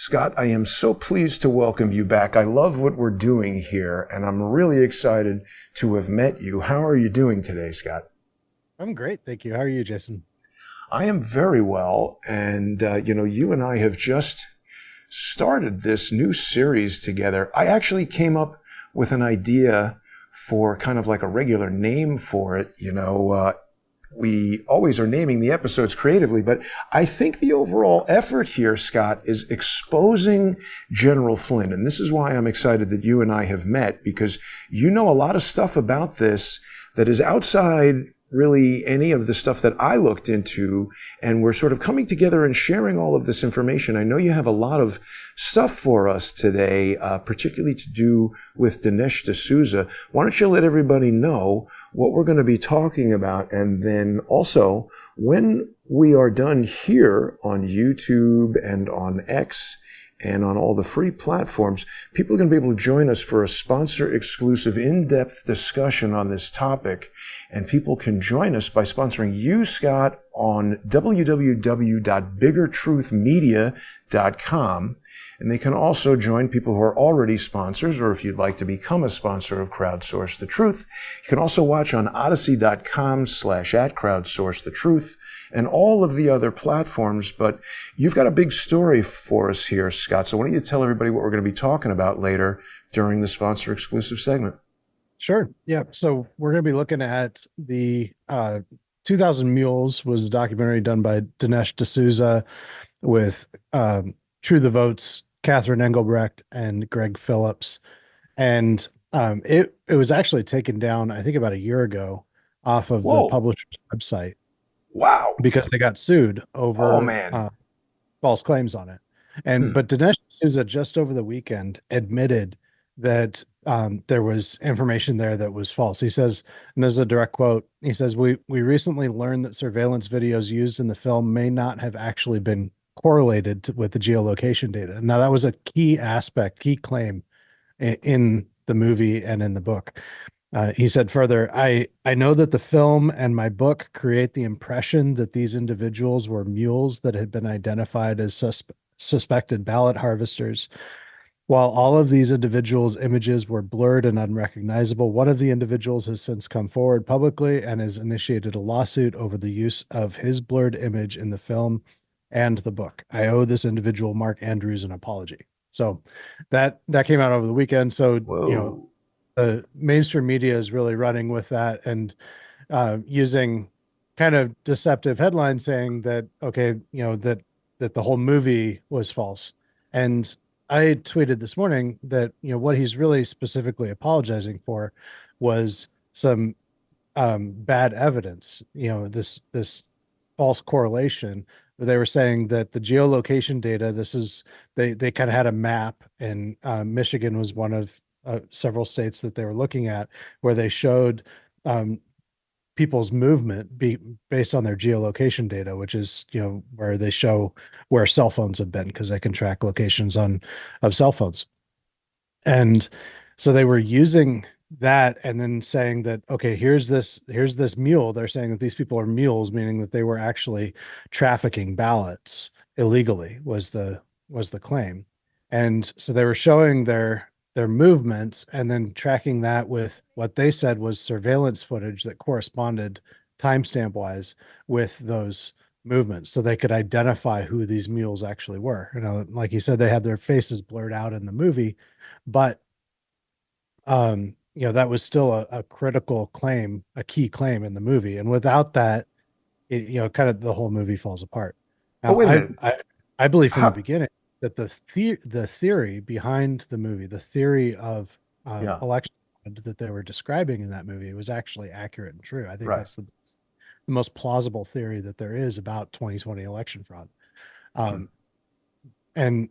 Scott, I am so pleased to welcome you back. I love what we're doing here, and I'm really excited to have met you. How are you doing today, Scott? I'm great, thank you. How are you, Jason? I am very well, and you and I have just started this new series together. I actually came up with an idea for kind of like a regular name for it. We always are naming the episodes creatively, but I think the overall effort here, Scott, is exposing General Flynn. And this is why I'm excited that you and I have met, because you know a lot of stuff about this that is outside really any of the stuff that I looked into, and we're sort of coming together and sharing all of this information. I know you have a lot of stuff for us today, particularly to do with Dinesh D'Souza. Why don't you let everybody know what we're going to be talking about, and then also when we are done here on YouTube and on X and on all the free platforms, people are going to be able to join us for a sponsor-exclusive, in-depth discussion on this topic. And people can join us by sponsoring you, Scott, on www.biggertruthmedia.com. And they can also join people who are already sponsors, or if you'd like to become a sponsor of Crowdsource the Truth, you can also watch on odyssey.com/@crowdsourcethetruth and all of the other platforms. But you've got a big story for us here, Scott. So why don't you tell everybody what we're going to be talking about later during the sponsor exclusive segment? Sure. Yeah. So we're going to be looking at the 2000 Mules was a documentary done by Dinesh D'Souza with True the Votes, Catherine Engelbrecht, and Greg Phillips. And it was actually taken down, I think, about a year ago off of the Whoa. publisher's website Wow. because they got sued Oh, over man. false claims on it. But Dinesh D'Souza just over the weekend admitted that there was information there that was false. He says, and there's a direct quote, he says, we recently learned that surveillance videos used in the film may not have actually been correlated with the geolocation data. Now, that was a key aspect, key claim in the movie and in the book. He said further, I know that the film and my book create the impression that these individuals were mules that had been identified as suspected ballot harvesters. While all of these individuals' images were blurred and unrecognizable, one of the individuals has since come forward publicly and has initiated a lawsuit over the use of his blurred image in the film and the book. I owe this individual, Mark Andrews, an apology. So that came out over the weekend. So, Whoa. the mainstream media is really running with that and using kind of deceptive headlines saying that, okay, that the whole movie was false. And I tweeted this morning that, what he's really specifically apologizing for was some bad evidence, this false correlation. They were saying that the geolocation data, they kind of had a map, and Michigan was one of several states that they were looking at where they showed people's movement based on their geolocation data, which is, where they show where cell phones have been because they can track locations of cell phones. And so they were using that and then saying that, okay, here's this mule. They're saying that these people are mules, meaning that they were actually trafficking ballots illegally was the claim. And so they were showing their movements and then tracking that with what they said was surveillance footage that corresponded timestamp wise with those movements, so they could identify who these mules actually were. Like you said, they had their faces blurred out in the movie, but that was still a critical claim, a key claim in the movie. And without that, kind of the whole movie falls apart. But Now, wait a minute. I believe from the How? beginning that the theory behind the movie, the theory of Yeah. election that they were describing in that movie was actually accurate and true. I think Right. that's the most plausible theory that there is about 2020 election fraud. Hmm. And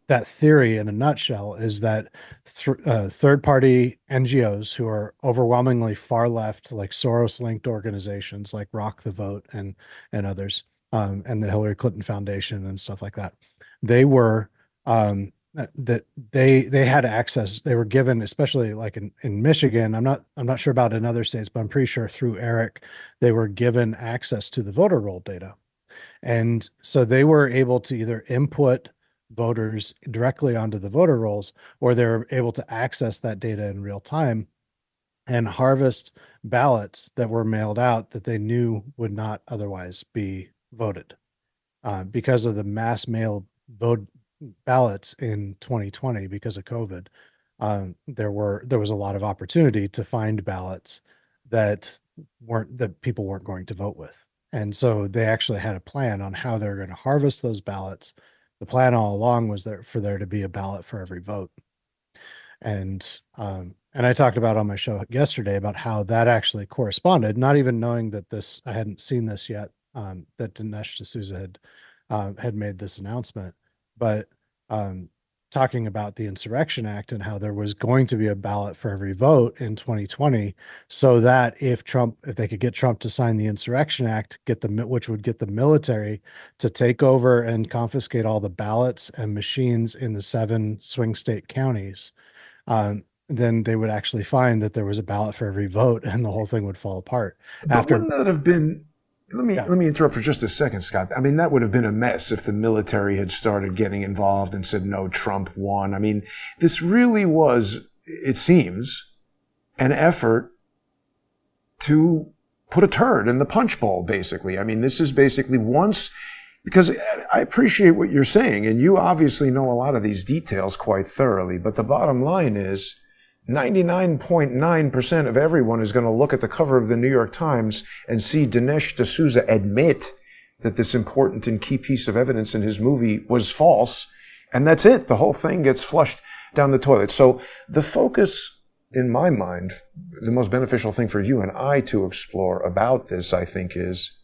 that theory in a nutshell is that third party NGOs who are overwhelmingly far left, like Soros linked organizations like Rock the Vote and others, and the Hillary Clinton Foundation and stuff like that, they were that they had access. They were given, especially like in Michigan. I'm not sure about in other states, but I'm pretty sure through Eric, they were given access to the voter roll data. And so they were able to either input voters directly onto the voter rolls, or they're able to access that data in real time and harvest ballots that were mailed out that they knew would not otherwise be voted. Because of the mass mail vote ballots in 2020 because of COVID, there was a lot of opportunity to find ballots that people weren't going to vote with. And so they actually had a plan on how they're going to harvest those ballots. The plan all along was for there to be a ballot for every vote. And I talked about on my show yesterday about how that actually corresponded, not even knowing that I hadn't seen this yet, that Dinesh D'Souza had made this announcement, but talking about the Insurrection Act and how there was going to be a ballot for every vote in 2020, so that if they could get Trump to sign the Insurrection Act, which would get the military to take over and confiscate all the ballots and machines in the 7 swing state counties, then they would actually find that there was a ballot for every vote and the whole thing would fall apart. But wouldn't that have been, let me interrupt for just a second, Scott. I mean, that would have been a mess if the military had started getting involved and said, no, Trump won. I mean, this really was, it seems, an effort to put a turd in the punch bowl, basically. I mean, this is basically because I appreciate what you're saying, and you obviously know a lot of these details quite thoroughly, but the bottom line is 99.9% of everyone is going to look at the cover of the New York Times and see Dinesh D'Souza admit that this important and key piece of evidence in his movie was false, and that's it. The whole thing gets flushed down the toilet. So the focus, in my mind, the most beneficial thing for you and I to explore about this, I think, is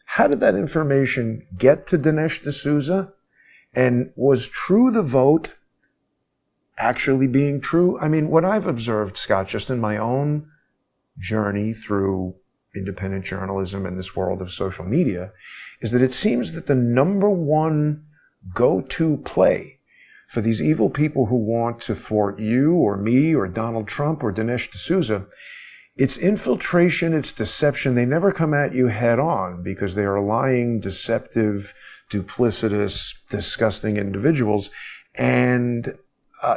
how did that information get to Dinesh D'Souza? And was True the Vote actually being true? I mean, what I've observed, Scott, just in my own journey through independent journalism and this world of social media, is that it seems that the number one go-to play for these evil people who want to thwart you or me or Donald Trump or Dinesh D'Souza, it's infiltration, it's deception. They never come at you head on because they are lying, deceptive, duplicitous, disgusting individuals. And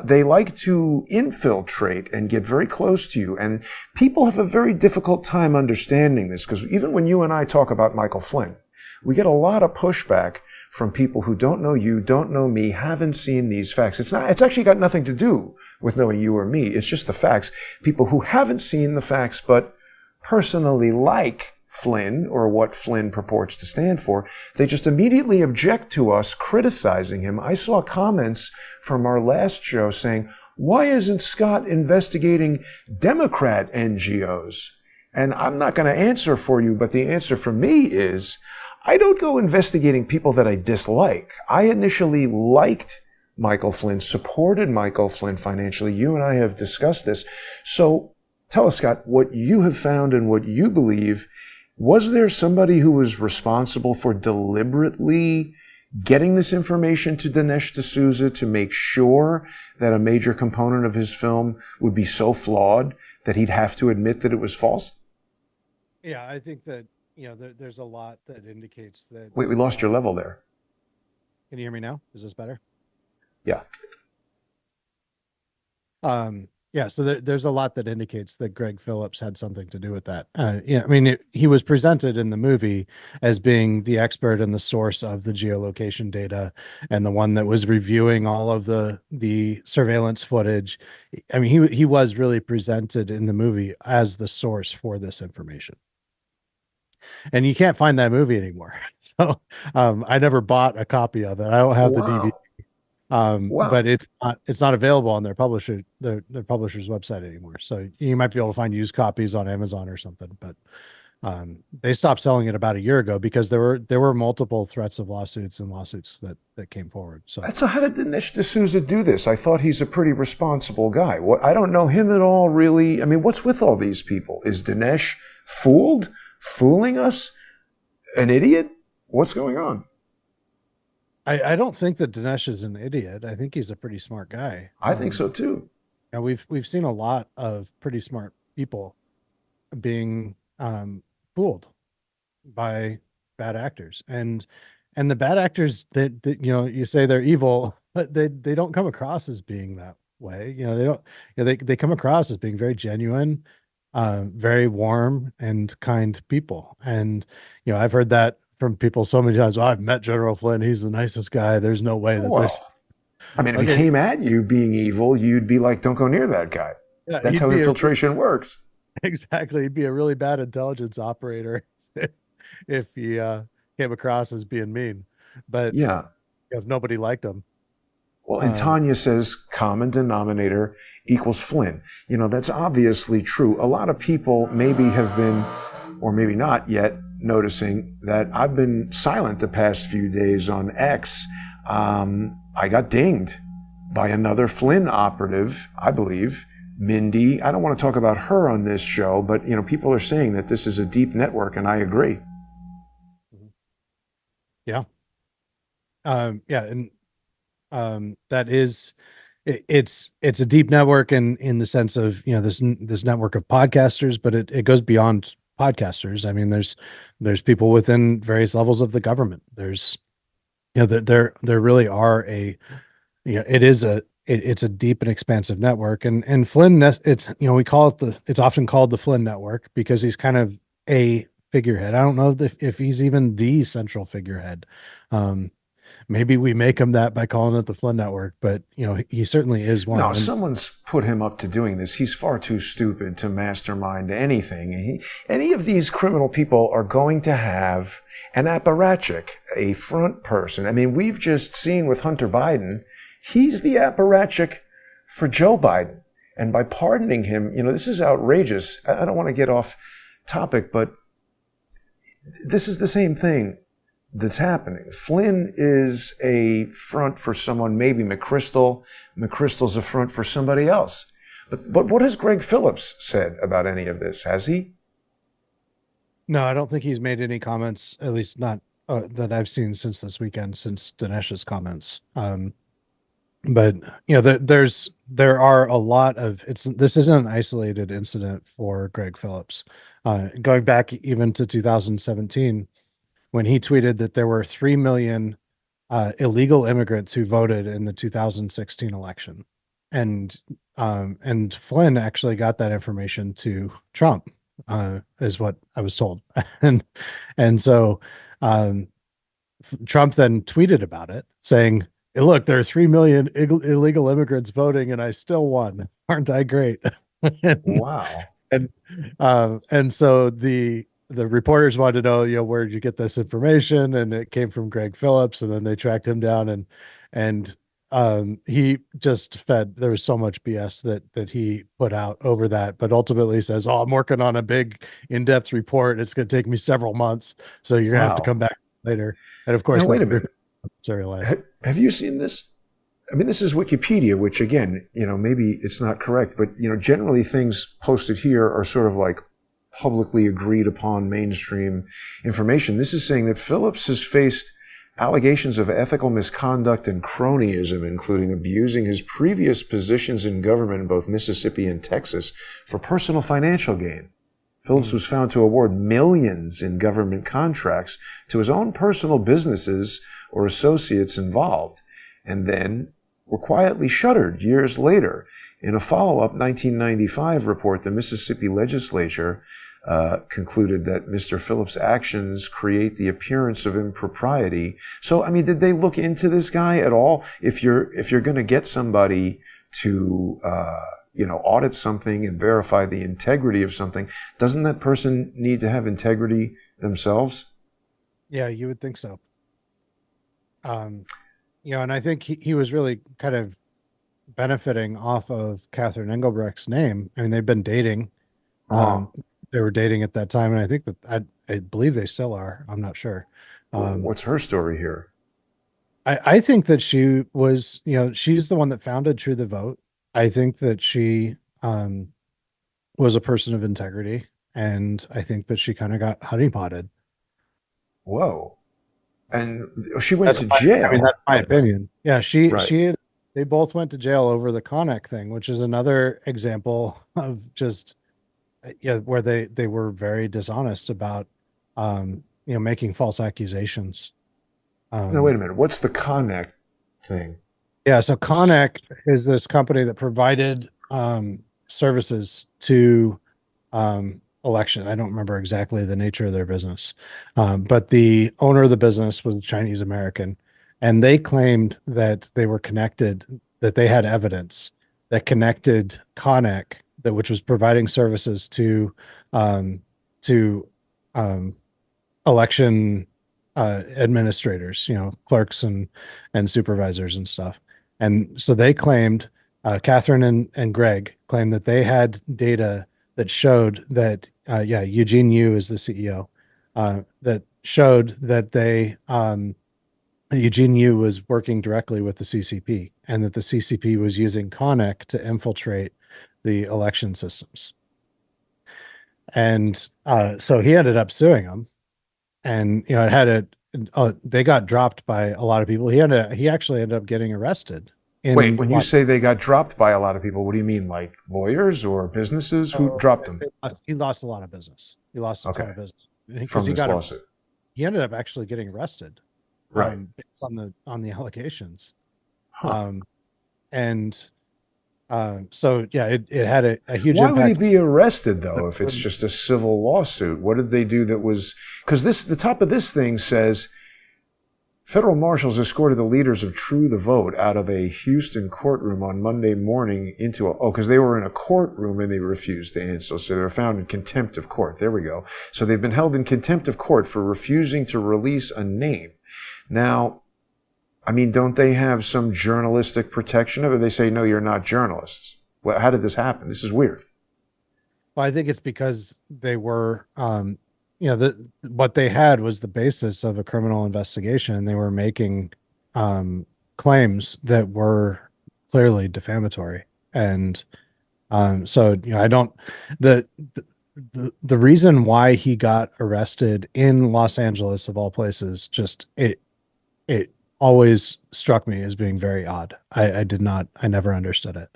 they like to infiltrate and get very close to you. And people have a very difficult time understanding this because even when you and I talk about Michael Flynn, we get a lot of pushback from people who don't know you, don't know me, haven't seen these facts. It's actually got nothing to do with knowing you or me. It's just the facts. People who haven't seen the facts but personally like Flynn or what Flynn purports to stand for, they just immediately object to us criticizing him. I saw comments from our last show saying, why isn't Scott investigating Democrat NGOs? And I'm not going to answer for you, but the answer for me is, I don't go investigating people that I dislike. I initially liked Michael Flynn, supported Michael Flynn financially. You and I have discussed this. So tell us, Scott, what you have found and what you believe. Was there somebody who was responsible for deliberately getting this information to Dinesh D'Souza to make sure that a major component of his film would be so flawed that he'd have to admit that it was false? Yeah, I think that, there's a lot that indicates that. Wait, we lost your level there. Can you hear me now? Is this better? Yeah. Yeah, so there's a lot that indicates that Greg Phillips had something to do with that. I mean, he was presented in the movie as being the expert and the source of the geolocation data and the one that was reviewing all of the surveillance footage. I mean, he was really presented in the movie as the source for this information. And you can't find that movie anymore. So I never bought a copy of it. I don't have the DVD. But it's not available on their publisher's website anymore. So you might be able to find used copies on Amazon or something, but they stopped selling it about a year ago because there were multiple threats of lawsuits that came forward. So how did Dinesh D'Souza do this? I thought he's a pretty responsible guy. I don't know him at all, really. I mean, what's with all these people? Is Dinesh fooling us? An idiot? What's going on? I don't think that Dinesh is an idiot. I think he's a pretty smart guy. I think so too. And we've seen a lot of pretty smart people being fooled by bad actors, and the bad actors that you say they're evil, but they don't come across as being that way. They don't, they come across as being very genuine, very warm and kind people. And, I've heard that from people so many times. Oh, I've met General Flynn. He's the nicest guy. There's no way that there's, Well, I mean, if he okay. came at you being evil, you'd be like, don't go near that guy. Yeah, That's how infiltration works. exactly. He'd be a really bad intelligence operator if he came across as being mean. But Yeah. if nobody liked him, Well, and um, Tanya says common denominator equals Flynn. That's obviously true. A lot of people maybe have been, or maybe not yet, noticing that I've been silent the past few days on X. I got dinged by another Flynn operative, I believe, Mindy. I don't want to talk about her on this show, but people are saying that this is a deep network, and I agree. yeah, yeah, and that is, it's a deep network in the sense of this network of podcasters, but it goes beyond podcasters. I mean, there's people within various levels of the government. There's there really are it is it's a deep and expansive network. And Flynn, it's we call it it's often called the Flynn network because he's kind of a figurehead. I don't know if he's even the central figurehead. Maybe we make him that by calling it the Flynn network, but he certainly is one. No, someone's put him up to doing this. He's far too stupid to mastermind anything. Any of these criminal people are going to have an apparatchik, a front person. I mean, we've just seen with Hunter Biden, he's the apparatchik for Joe Biden. And by pardoning him, this is outrageous. I don't want to get off topic, but this is the same thing that's happening. Flynn is a front for someone, maybe McChrystal. McChrystal's a front for somebody else. But what has Greg Phillips said about any of this? Has he? No, I don't think he's made any comments, at least not that I've seen since this weekend, since Dinesh's comments. But there are a lot of this isn't an isolated incident for Greg Phillips. Going back even to 2017, when he tweeted that there were 3 million illegal immigrants who voted in the 2016 election. And Flynn actually got that information to Trump, is what I was told. And so Trump then tweeted about it saying, hey, look, there are 3 million illegal immigrants voting and I still won. Aren't I great? Wow. And so the reporters wanted to know, where did you get this information? And it came from Greg Phillips, and then they tracked him down and he just fed. There was so much BS that he put out over that, but ultimately says, "Oh, I'm working on a big in-depth report. It's going to take me several months, so you're going to have to come back later." And of course, now, wait a minute. Materialized. Have you seen this? I mean, this is Wikipedia, which again, maybe it's not correct, but generally things posted here are sort of like publicly agreed upon mainstream information. This is saying that Phillips has faced allegations of ethical misconduct and cronyism, including abusing his previous positions in government in both Mississippi and Texas for personal financial gain. Phillips was found to award millions in government contracts to his own personal businesses or associates involved, and then were quietly shuttered years later. In a follow-up 1995 report, the Mississippi legislature concluded that Mr. Phillips' actions create the appearance of impropriety. So, I mean, did they look into this guy at all? If you're going to get somebody to audit something and verify the integrity of something, doesn't that person need to have integrity themselves? Yeah, you would think so. And I think he was really kind of benefiting off of Catherine Engelbrecht's name. I mean, they've been dating. They were dating at that time, and I think that I believe they still are. I'm not sure. What's her story here? I think that she was, she's the one that founded True the Vote. I think that she was a person of integrity, and I think that she kind of got honeypotted. Whoa. And she went to jail. I mean, that's my opinion. Yeah, they both went to jail over the Konnech thing, which is another example of just where they were very dishonest about making false accusations. Now wait a minute. What's the Konnech thing? Yeah, so Konnech is this company that provided services to election. I don't remember exactly the nature of their business, but the owner of the business was Chinese American, and they claimed that they were connected, that they had evidence that connected Konnech, that which was providing services um, to election administrators, clerks and supervisors and stuff. And so they claimed, Catherine and Greg claimed that they had data that showed that, yeah, Eugene Yu is the CEO, that showed that that Eugene Yu was working directly with the CCP, and that the CCP was using Konnech to infiltrate the election systems. And so he ended up suing them, and it had they got dropped by a lot of people. He actually ended up getting arrested Wait, in when you say they got dropped by a lot of people, what do you mean? Like lawyers or businesses? Who dropped them? He lost a lot of business. He lost a ton Okay, of business because from he this got lawsuit. he ended up actually getting arrested, Right. based on the allegations. Huh. Um, and so yeah, it had a huge Why would he impact. be arrested though if it's just a civil lawsuit? What did they do that was because the top of this thing says federal marshals escorted the leaders of True the Vote out of a Houston courtroom on Monday morning because they were in a courtroom and they refused to answer. So they were found in contempt of court. There we go. So they've been held in contempt of court for refusing to release a name. Now, I mean, don't they have some journalistic protection of it? They say, no, you're not journalists. Well, how did this happen? This is weird. Well, I think it's because they were, what they had was the basis of a criminal investigation, and they were making claims that were clearly defamatory. And so, I don't, the, the reason why he got arrested in Los Angeles of all places, just it always struck me as being very odd. I never understood it.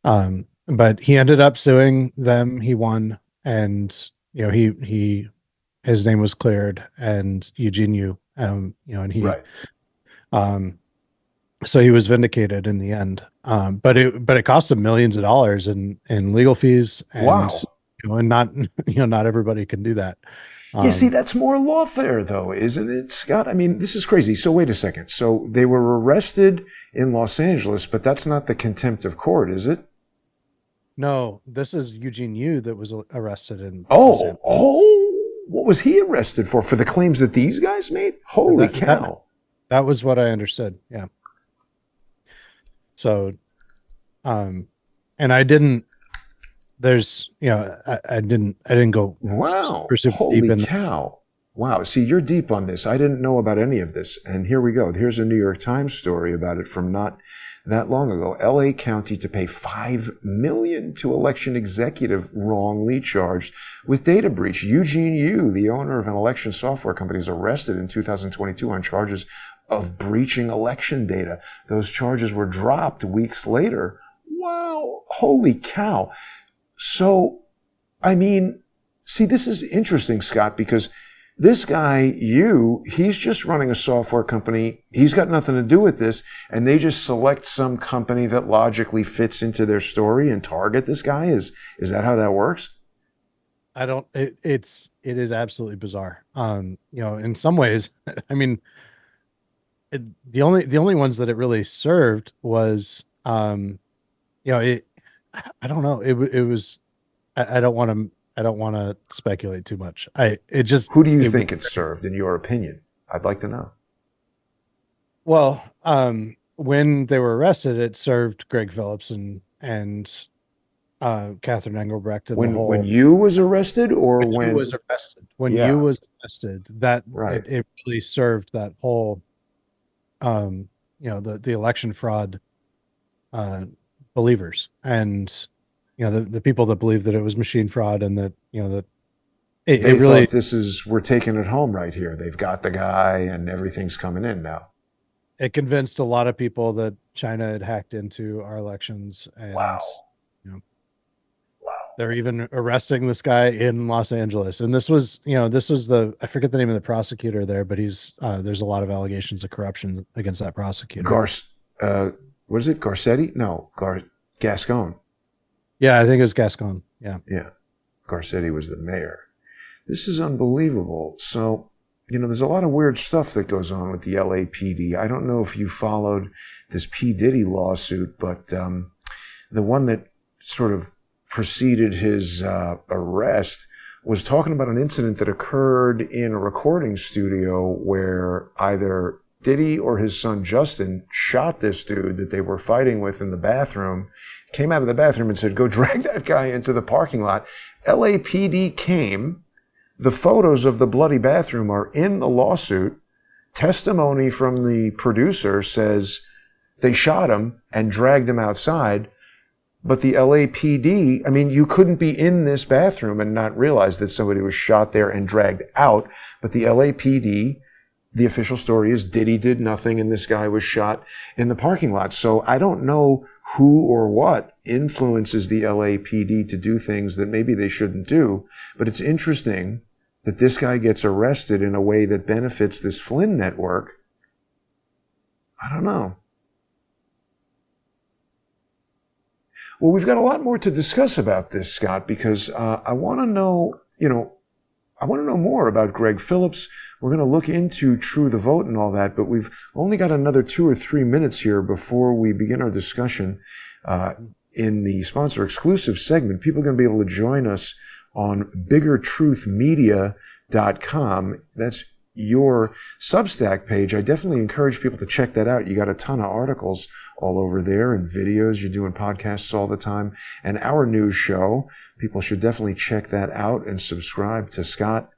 But he ended up suing them. He won, and his name was cleared, and Eugene Yu, and he, Right. so he was vindicated in the end. But it cost him millions of dollars in legal fees, and Wow. and not not everybody can do that. Yeah, see, that's more lawfare, though, isn't it, Scott? I mean, this is crazy. So wait a second. So they were arrested in Los Angeles, but that's not the contempt of court, is it? No, this is Eugene Yu that was arrested in Los Angeles. What was he arrested for? For the claims that these guys made? Holy cow. That was what I understood. Yeah. So, and I didn't, I didn't go Wow. super Holy deep in cow. Wow. See, you're deep on this. I didn't know about any of this. And here we go. Here's a New York Times story about it from not that long ago. LA County to pay $5 million to election executive wrongly charged with data breach. Eugene Yu, the owner of an election software company, was arrested in 2022 on charges of breaching election data. Those charges were dropped weeks later. Wow. Holy cow. So, I mean, see, this is interesting, Scott, because this guy, he's just running a software company. He's got nothing to do with this. And they just select some company that logically fits into their story and target this guy. Is that how that works? it is absolutely bizarre. In some ways, I mean, the only ones that it really served was, I don't know. It was, I don't want to speculate too much. Who do you think it served in your opinion? I'd like to know. Well, when they were arrested, it served Greg Phillips and Catherine Engelbrecht and when you was arrested, or when you was arrested. When Yeah. you was arrested, that Right. it really served that whole, the election fraud believers, and the people that believe that it was machine fraud, and that that it They really thought we're taking it home right here. They've got the guy and everything's coming in now. it convinced a lot of people that China had hacked into our elections, and Wow. Wow. they're even arresting this guy in Los Angeles. And this was I forget the name of the prosecutor there, but he's there's a lot of allegations of corruption against that prosecutor. what is it? Garcetti? No, Gascon. Yeah, I think it was Gascon. Yeah. Yeah. Garcetti was the mayor. This is unbelievable. So, there's a lot of weird stuff that goes on with the LAPD. I don't know if you followed this P. Diddy lawsuit, but the one that sort of preceded his arrest was talking about an incident that occurred in a recording studio where either Diddy or his son Justin shot this dude that they were fighting with in the bathroom, came out of the bathroom and said, go drag that guy into the parking lot. LAPD came. The photos of the bloody bathroom are in the lawsuit. Testimony from the producer says they shot him and dragged him outside. But the LAPD, you couldn't be in this bathroom and not realize that somebody was shot there and dragged out. But the LAPD, the official story is Diddy did nothing and this guy was shot in the parking lot. So I don't know who or what influences the LAPD to do things that maybe they shouldn't do. But it's interesting that this guy gets arrested in a way that benefits this Flynn network. I don't know. Well, we've got a lot more to discuss about this, Scott, because I want to know, I want to know more about Greg Phillips. We're going to look into True the Vote and all that, but we've only got another 2 or 3 minutes here before we begin our discussion. In the sponsor exclusive segment, people are going to be able to join us on biggertruthmedia.com. That's your Substack page. I definitely encourage people to check that out. You got a ton of articles all over there and videos. You're doing podcasts all the time. And our news show, people should definitely check that out and subscribe to Scott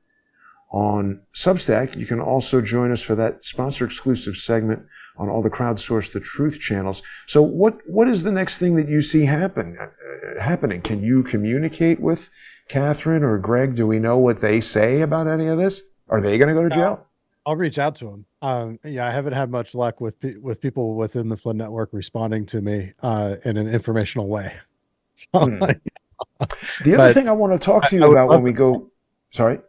on Substack. You can also join us for that sponsor exclusive segment on all the Crowdsource the Truth channels. So what is the next thing that you see happening? Can you communicate with Catherine or Greg? Do we know what they say about any of this? Are they going to go to jail? I'll reach out to them. Yeah, I haven't had much luck with people within the Flynn network responding to me in an informational way. So, the other thing I want to talk to you about when we go, sorry?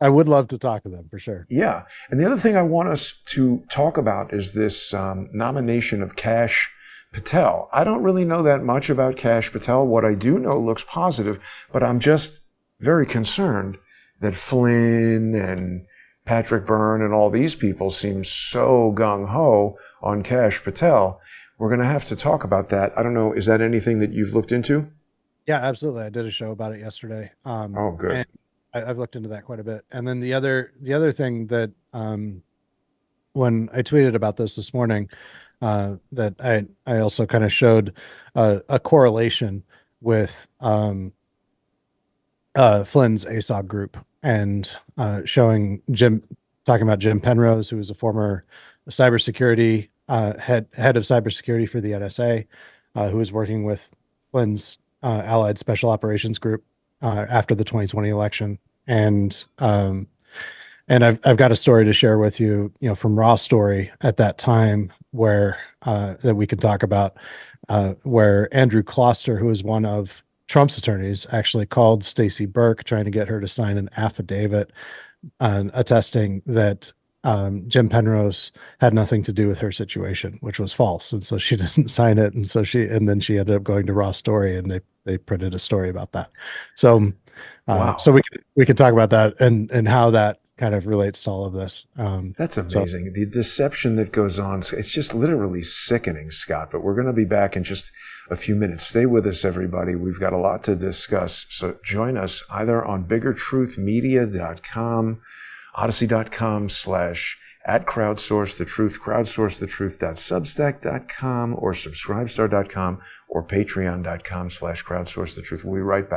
I would love to talk to them for sure. Yeah. And the other thing I want us to talk about is this nomination of Kash Patel. I don't really know that much about Kash Patel. What I do know looks positive, but I'm just very concerned that Flynn and Patrick Byrne and all these people seem so gung-ho on Kash Patel. We're going to have to talk about that. I don't know. Is that anything that you've looked into? Yeah, absolutely. I did a show about it yesterday. Oh, good. And I've looked into that quite a bit. And then the other thing that when I tweeted about this morning, that I also kind of showed a correlation with Flynn's ASOG group and showing talking about Jim Penrose, who was a former cybersecurity head of cybersecurity for the NSA, who was working with Flynn's Allied Special Operations Group after the 2020 election. And I've got a story to share with you, from Raw Story at that time where that we can talk about, where Andrew Kloster, who was one of Trump's attorneys, actually called Stacey Burke trying to get her to sign an affidavit attesting that Jim Penrose had nothing to do with her situation, which was false. And so she didn't sign it. And so then she ended up going to Raw Story and they printed a story about that. So, wow. So we can talk about that and how that kind of relates to all of this. That's amazing. The deception that goes on, it's just literally sickening, Scott, but we're going to be back in just a few minutes. Stay with us, everybody. We've got a lot to discuss. So join us either on biggertruthmedia.com, odyssey.com/@crowdsourcethetruth, crowdsourcethetruth.substack.com, or subscribestar.com, or patreon.com/crowdsourcethetruth. We'll be right back.